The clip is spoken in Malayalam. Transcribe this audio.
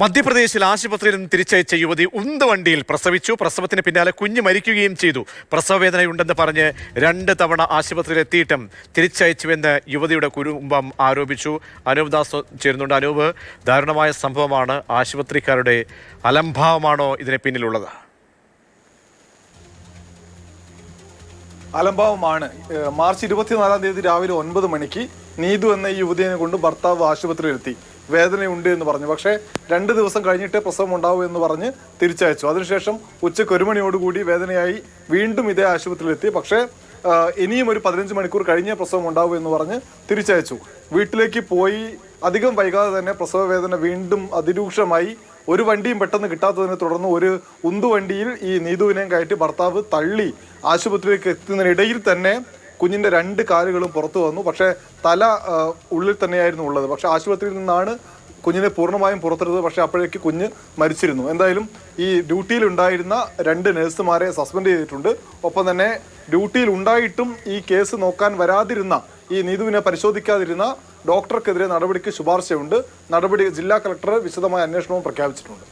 മധ്യപ്രദേശിൽ ആശുപത്രിയിൽ നിന്ന് തിരിച്ചയച്ച യുവതി ഉന്തുവണ്ടിയിൽ പ്രസവിച്ചു. പ്രസവത്തിന് പിന്നാലെ കുഞ്ഞ് മരിക്കുകയും ചെയ്തു. പ്രസവവേദനയുണ്ടെന്ന് പറഞ്ഞ് 2 തവണ ആശുപത്രിയിലെത്തിയിട്ടും തിരിച്ചയച്ചുവെന്ന് യുവതിയുടെ കുടുംബം ആരോപിച്ചു. അനൂപ് ദാസ് ചേരുന്നുണ്ട്. അനൂപ്, ദാരുണമായ സംഭവമാണ്. ആശുപത്രിക്കാരുടെ അലംഭാവമാണോ ഇതിന് പിന്നിലുള്ളത്? അലംഭാവമാണ്. മാർച്ച് 24-ാം തീയതി രാവിലെ 9 മണിക്ക് നീതു എന്ന ഈ യുവതിയെ കൊണ്ട് ഭർത്താവ് ആശുപത്രിയിലെത്തി. വേദനയുണ്ട് എന്ന് പറഞ്ഞു. പക്ഷേ 2 ദിവസം കഴിഞ്ഞിട്ട് പ്രസവം ഉണ്ടാവൂ എന്ന് പറഞ്ഞ് തിരിച്ചയച്ചു. അതിനുശേഷം ഉച്ചയ്ക്ക് 1 മണിയോടുകൂടി വേദനയായി വീണ്ടും ഇതേ ആശുപത്രിയിലെത്തി. പക്ഷേ ഇനിയും ഒരു 15 മണിക്കൂർ കഴിഞ്ഞേ പ്രസവം ഉണ്ടാവൂ എന്ന് പറഞ്ഞ് തിരിച്ചയച്ചു. വീട്ടിലേക്ക് പോയി അധികം വൈകാതെ തന്നെ പ്രസവ വേദന വീണ്ടും അതിരൂക്ഷമായി. ഒരു വണ്ടിയും പെട്ടെന്ന് കിട്ടാത്തതിനെ തുടർന്ന് ഒരു ഉന്തുവണ്ടിയിൽ ഈ നീതുവിനെയും കയറ്റി ഭർത്താവ് തള്ളി ആശുപത്രിയിലേക്ക് എത്തുന്നതിനിടയിൽ തന്നെ കുഞ്ഞിൻ്റെ 2 കാലുകളും പുറത്തു വന്നു. പക്ഷേ തല ഉള്ളിൽ തന്നെയായിരുന്നു ഉള്ളത്. പക്ഷേ ആശുപത്രിയിൽ നിന്നാണ് കുഞ്ഞിനെ പൂർണ്ണമായും പുറത്തെടുത്തത്. പക്ഷേ അപ്പോഴേക്ക് കുഞ്ഞ് മരിച്ചിരുന്നു. എന്തായാലും ഈ ഡ്യൂട്ടിയിൽ ഉണ്ടായിരുന്ന 2 നഴ്സുമാരെ സസ്പെൻഡ് ചെയ്തിട്ടുണ്ട്. ഒപ്പം തന്നെ ഡ്യൂട്ടിയിൽ ഉണ്ടായിട്ടും ഈ കേസ് നോക്കാൻ വരാതിരുന്ന, ഈ നീതുവിനെ പരിശോധിക്കാതിരുന്ന ഡോക്ടർക്കെതിരെ നടപടിക്ക് ശുപാർശയുണ്ട്. ജില്ലാ കളക്ടർ വിശദമായ അന്വേഷണവും പ്രഖ്യാപിച്ചിട്ടുണ്ട്.